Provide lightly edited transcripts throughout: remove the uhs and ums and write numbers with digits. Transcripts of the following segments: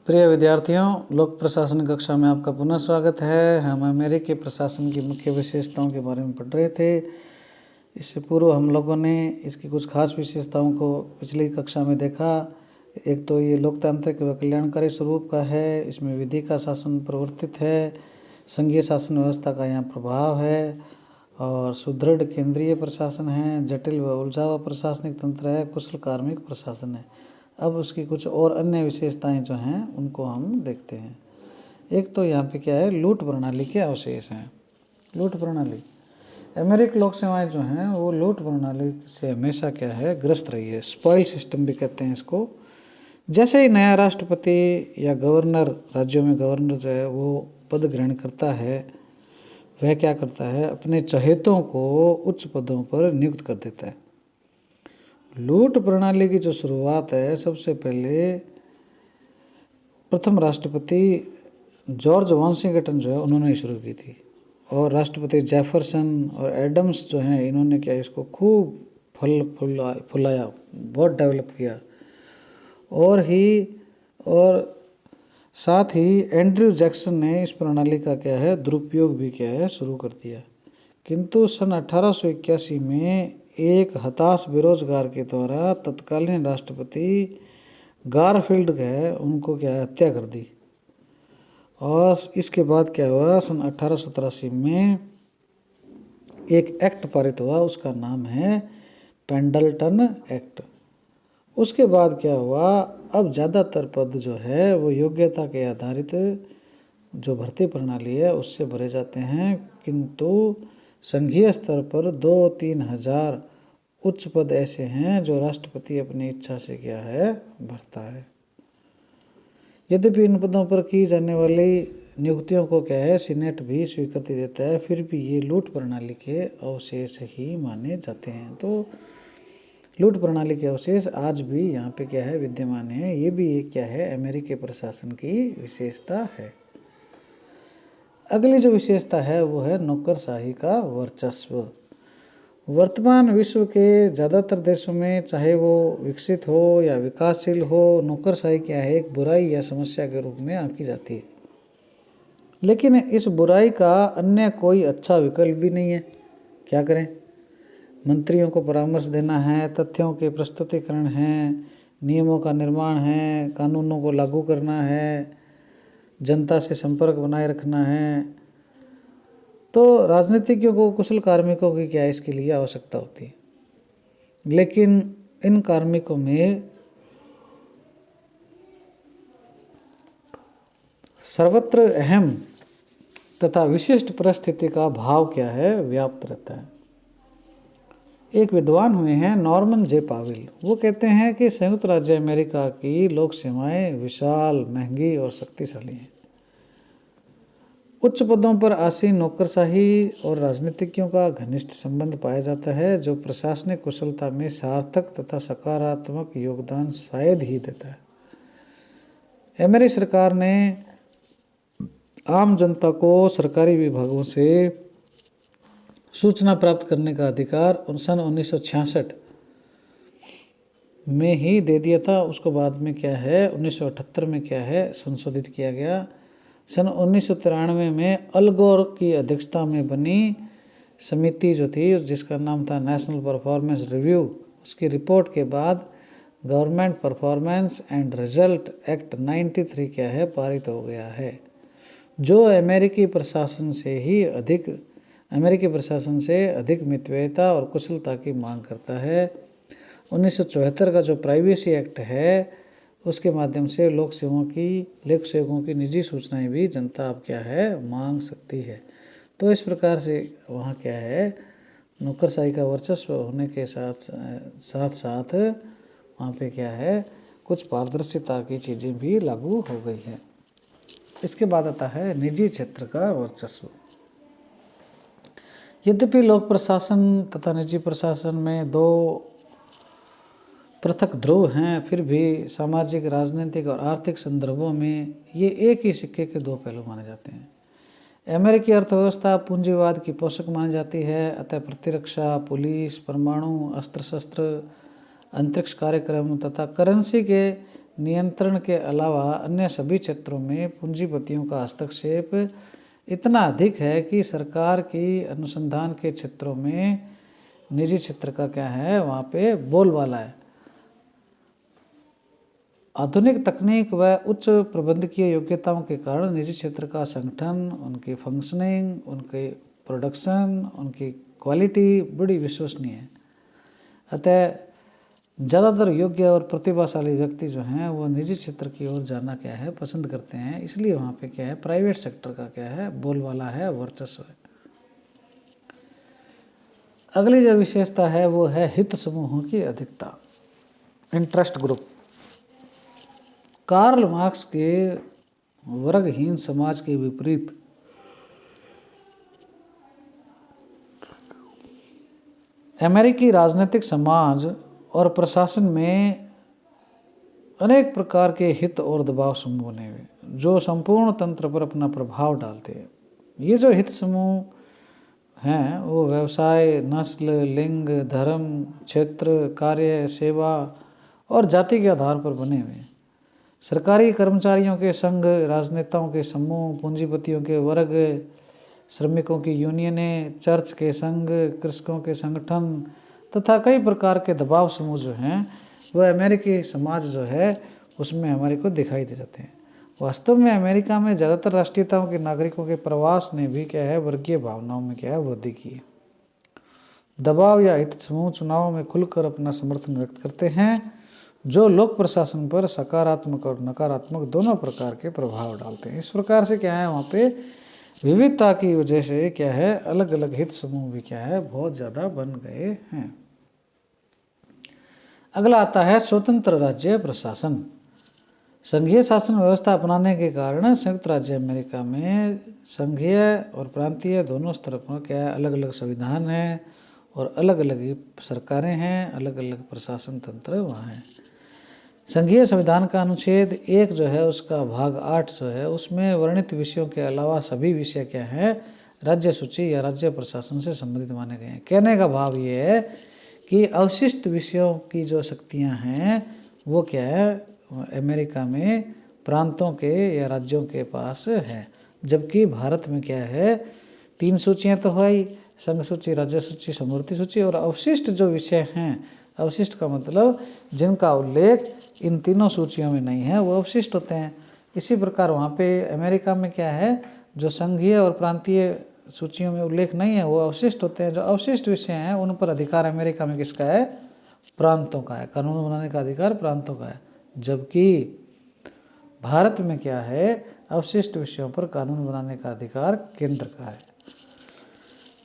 प्रिय विद्यार्थियों, लोक प्रशासन कक्षा में आपका पुनः स्वागत है। हम अमेरिकी प्रशासन की मुख्य विशेषताओं के बारे में पढ़ रहे थे। इससे पूर्व हम लोगों ने इसकी कुछ खास विशेषताओं को पिछली कक्षा में देखा। एक तो ये लोकतांत्रिक व कल्याणकारी स्वरूप का है, इसमें विधि का शासन प्रवर्तित है, संघीय शासन व्यवस्था का यहाँ प्रभाव है और सुदृढ़ केंद्रीय प्रशासन है, जटिल व उलझा हुआ प्रशासनिक तंत्र है, कुशल कार्मिक प्रशासन है। अब उसकी कुछ और अन्य विशेषताएं जो हैं उनको हम देखते हैं। एक तो यहाँ पे क्या है, लूट प्रणाली के अवशेष हैं। लूट प्रणाली, अमेरिकी लोक सेवाएं जो हैं वो लूट प्रणाली से हमेशा क्या है, ग्रस्त रही है। स्पॉइल सिस्टम भी कहते हैं इसको। जैसे ही नया राष्ट्रपति या गवर्नर, राज्यों में गवर्नर जो है वो पद ग्रहण करता है, वह क्या करता है, अपने चहेतों को उच्च पदों पर नियुक्त कर देता है। लूट प्रणाली की जो शुरुआत है, सबसे पहले प्रथम राष्ट्रपति जॉर्ज वाशिंगटन जो है उन्होंने शुरू की थी, और राष्ट्रपति जेफरसन और एडम्स जो हैं इन्होंने क्या इसको खूब फुलाया, बहुत डेवलप किया। और साथ ही एंड्रयू जैक्सन ने इस प्रणाली का क्या है, दुरुपयोग भी क्या है, शुरू कर दिया। किंतु सन 1881 में एक हताश बेरोजगार के द्वारा तत्कालीन राष्ट्रपति गारफील्ड है उनको क्या हत्या कर दी। और इसके बाद क्या हुआ, सन 1883 में एक एक्ट पारित हुआ, उसका नाम है पेंडल्टन एक्ट। उसके बाद क्या हुआ, अब ज़्यादातर पद जो है वो योग्यता के आधारित जो भर्ती प्रणाली है उससे भरे जाते हैं, किंतु संघीय स्तर पर 2-3 हज़ार उच्च पद ऐसे हैं जो राष्ट्रपति अपनी इच्छा से क्या है, भरता है। यद्यपि इन पदों पर की जाने वाली नियुक्तियों को क्या है, सीनेट भी स्वीकृति देता है, फिर भी ये लूट प्रणाली के अवशेष ही माने जाते हैं। तो लूट प्रणाली के अवशेष आज भी यहाँ पे क्या है, विद्यमान है। ये भी एक क्या है, अमेरिकी प्रशासन की विशेषता है। अगली जो विशेषता है वो है नौकरशाही का वर्चस्व। वर्तमान विश्व के ज़्यादातर देशों में, चाहे वो विकसित हो या विकासशील हो, नौकरशाही क्या है, एक बुराई या समस्या के रूप में आंकी जाती है। लेकिन इस बुराई का अन्य कोई अच्छा विकल्प भी नहीं है। क्या करें, मंत्रियों को परामर्श देना है, तथ्यों के प्रस्तुतिकरण हैं, नियमों का निर्माण है, कानूनों को लागू करना है, जनता से संपर्क बनाए रखना है। तो राजनीतिज्ञों को, कुशल कार्मिकों की क्या इसके लिए आवश्यकता होती है। लेकिन इन कार्मिकों में सर्वत्र अहम तथा विशिष्ट परिस्थिति का भाव क्या है, व्याप्त रहता है। एक विद्वान हुए हैं नॉर्मन जे पावेल, वो कहते हैं कि संयुक्त राज्य अमेरिका की लोक सेवाएं विशाल, महंगी और शक्तिशाली हैं। उच्च पदों पर आसीन नौकरशाही और राजनीतिज्ञों का घनिष्ठ संबंध पाया जाता है, जो प्रशासनिक कुशलता में सार्थक तथा सकारात्मक योगदान शायद ही देता है। अमेरिकी सरकार ने आम जनता को सरकारी विभागों से सूचना प्राप्त करने का अधिकार सन 1966 में ही दे दिया था। उसको बाद में क्या है, 1978 में क्या है, संशोधित किया गया। सन 1993 में अल गोर की अध्यक्षता में बनी समिति जो थी, जिसका नाम था नेशनल परफॉर्मेंस रिव्यू, उसकी रिपोर्ट के बाद government performance and result act 93 क्या है, पारित हो गया है, जो अमेरिकी प्रशासन से अधिक मितव्ययिता और कुशलता की मांग करता है। 1974 का जो प्राइवेसी एक्ट है, उसके माध्यम से लोक सेवकों की निजी सूचनाएं भी जनता अब क्या है, मांग सकती है। तो इस प्रकार से वहाँ क्या है, नौकरशाही का वर्चस्व होने के साथ साथ वहाँ पे क्या है, कुछ पारदर्शिता की चीज़ें भी लागू हो गई है। इसके बाद आता है निजी क्षेत्र का वर्चस्व। यद्यपि लोक प्रशासन तथा निजी प्रशासन में दो पृथक ध्रुव हैं, फिर भी सामाजिक, राजनीतिक और आर्थिक संदर्भों में ये एक ही सिक्के के दो पहलू माने जाते हैं। अमेरिकी अर्थव्यवस्था पूंजीवाद की पोषक मानी जाती है, अतः प्रतिरक्षा, पुलिस, परमाणु अस्त्र शस्त्र, अंतरिक्ष कार्यक्रम तथा करेंसी के नियंत्रण के अलावा अन्य सभी क्षेत्रों में पूंजीपतियों का हस्तक्षेप इतना अधिक है कि सरकार की अनुसंधान के क्षेत्रों में निजी क्षेत्र का क्या है, वहाँ पे बोलबाला है। आधुनिक तकनीक व उच्च प्रबंधकीय योग्यताओं के कारण निजी क्षेत्र का संगठन, उनकी फंक्शनिंग, उनके प्रोडक्शन, उनकी क्वालिटी बड़ी विश्वसनीय है। अतः ज़्यादातर योग्य और प्रतिभाशाली व्यक्ति जो हैं वो निजी क्षेत्र की ओर जाना क्या है, पसंद करते हैं। इसलिए वहाँ पे क्या है, प्राइवेट सेक्टर का क्या है, बोलबाला है, वर्चस्व है। अगली जो विशेषता है वो है हित समूहों की अधिकता, इंटरेस्ट ग्रुप। कार्ल मार्क्स के वर्गहीन समाज के विपरीत अमेरिकी राजनीतिक समाज और प्रशासन में अनेक प्रकार के हित और दबाव समूह बने हुए, जो संपूर्ण तंत्र पर अपना प्रभाव डालते हैं। ये जो हित समूह हैं वो व्यवसाय, नस्ल, लिंग, धर्म, क्षेत्र, कार्य, सेवा और जाति के आधार पर बने हुए हैं। सरकारी कर्मचारियों के संघ, राजनेताओं के समूह, पूंजीपतियों के वर्ग, श्रमिकों की यूनियनें, चर्च के संघ, कृषकों के संगठन तथा कई प्रकार के दबाव समूह जो हैं वह अमेरिकी समाज जो है उसमें हमारे को दिखाई दे जाते हैं। वास्तव में अमेरिका में ज़्यादातर राष्ट्रीयताओं के नागरिकों के प्रवास ने भी क्या है, वर्गीय भावनाओं में क्या है, वृद्धि की है। दबाव या हित समूह चुनावों में खुलकर अपना समर्थन व्यक्त करते हैं, जो लोक प्रशासन पर सकारात्मक और नकारात्मक दोनों प्रकार के प्रभाव डालते हैं। इस प्रकार से क्या है, वहाँ पे विविधता की वजह से क्या है, अलग अलग हित समूह भी क्या है, बहुत ज़्यादा बन गए हैं। अगला आता है स्वतंत्र राज्य प्रशासन। संघीय शासन व्यवस्था अपनाने के कारण संयुक्त राज्य अमेरिका में संघीय और प्रांतीय दोनों स्तर पर क्या है, अलग अलग संविधान है और अलग अलग सरकारें हैं, अलग अलग प्रशासन तंत्र वहाँ हैं। संघीय संविधान का अनुच्छेद 1 जो है उसका भाग 8 जो है उसमें वर्णित विषयों के अलावा सभी विषय क्या हैं, राज्य सूची या राज्य प्रशासन से संबंधित माने गए हैं। कहने का भाव ये है कि अवशिष्ट विषयों की जो शक्तियां हैं वो क्या है, अमेरिका में प्रांतों के या राज्यों के पास है, जबकि भारत में क्या है, 3 सूचियाँ तो है ही, संघ सूची, राज्य सूची, समवर्ती सूची, और अवशिष्ट जो विषय हैं, अवशिष्ट का मतलब जिनका उल्लेख इन तीनों सूचियों में नहीं है वो अवशिष्ट होते हैं। इसी प्रकार वहाँ पे अमेरिका में क्या है, जो संघीय और प्रांतीय सूचियों में उल्लेख नहीं है वो अवशिष्ट होते हैं। जो अवशिष्ट विषय हैं उन पर अधिकार अमेरिका में किसका है, प्रांतों का है, कानून बनाने का अधिकार प्रांतों का है। जबकि भारत में क्या है, अवशिष्ट विषयों पर कानून बनाने का अधिकार केंद्र का है।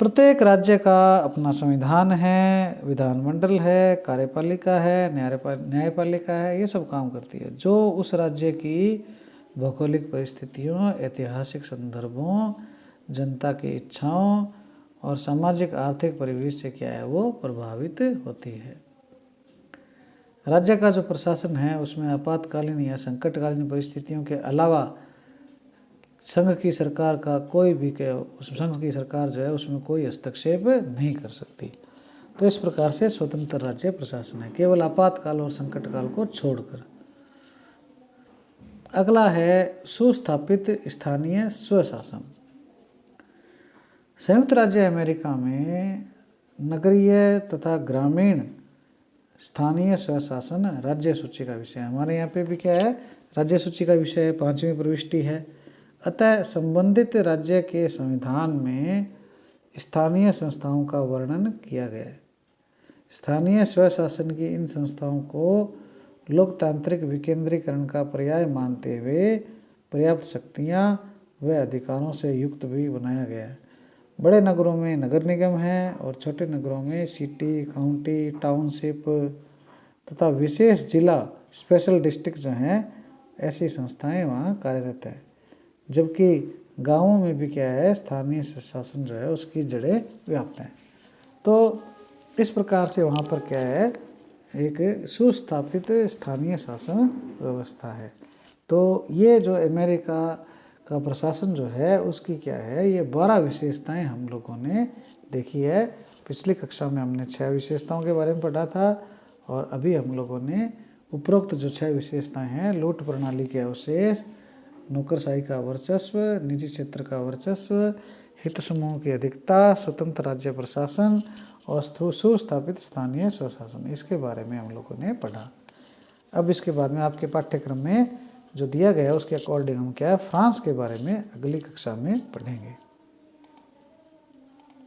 प्रत्येक राज्य का अपना संविधान है, विधानमंडल है, कार्यपालिका है, न्यायपालिका है, ये सब काम करती है, जो उस राज्य की भौगोलिक परिस्थितियों, ऐतिहासिक संदर्भों, जनता की इच्छाओं और सामाजिक आर्थिक परिवेश से क्या है वो प्रभावित होती है। राज्य का जो प्रशासन है उसमें आपातकालीन या संकटकालीन परिस्थितियों के अलावा संघ की सरकार का कोई भी संघ की सरकार जो है उसमें कोई हस्तक्षेप नहीं कर सकती। तो इस प्रकार से स्वतंत्र राज्य प्रशासन है, केवल आपातकाल और संकटकाल को छोड़कर। अगला है सुस्थापित स्थानीय स्वशासन। संयुक्त राज्य अमेरिका में नगरीय तथा ग्रामीण स्थानीय स्वशासन राज्य सूची का विषय है। हमारे यहाँ पे भी क्या है, राज्य सूची का विषय है, 5वीं प्रविष्टि है। अतः संबंधित राज्य के संविधान में स्थानीय संस्थाओं का वर्णन किया गया है। स्थानीय स्वशासन की इन संस्थाओं को लोकतांत्रिक विकेंद्रीकरण का पर्याय मानते हुए पर्याप्त शक्तियाँ व अधिकारों से युक्त भी बनाया गया है। बड़े नगरों में नगर निगम है और छोटे नगरों में सिटी, काउंटी, टाउनशिप तथा विशेष जिला, स्पेशल डिस्ट्रिक्ट जो हैं, ऐसी संस्थाएं वहाँ कार्यरत है। जबकि गांवों में भी क्या है, स्थानीय शासन जो है उसकी जड़ें व्याप्त हैं। तो इस प्रकार से वहाँ पर क्या है, एक सुस्थापित स्थानीय शासन व्यवस्था है। तो ये जो अमेरिका का प्रशासन जो है उसकी क्या है, ये 12 विशेषताएं हम लोगों ने देखी है। पिछली कक्षा में हमने 6 विशेषताओं के बारे में पढ़ा था और अभी हम लोगों ने उपरोक्त जो 6 विशेषताएं हैं, लूट प्रणाली के अवशेष, नौकरशाही का वर्चस्व, निजी क्षेत्र का वर्चस्व, हित समूह की अधिकता, स्वतंत्र राज्य प्रशासन और सुस्थापित स्थानीय स्वशासन, इसके बारे में हम लोगों ने पढ़ा। अब इसके बाद में आपके पाठ्यक्रम में जो दिया गया उसके अकॉर्डिंग हम क्या है फ्रांस के बारे में अगली कक्षा में पढ़ेंगे।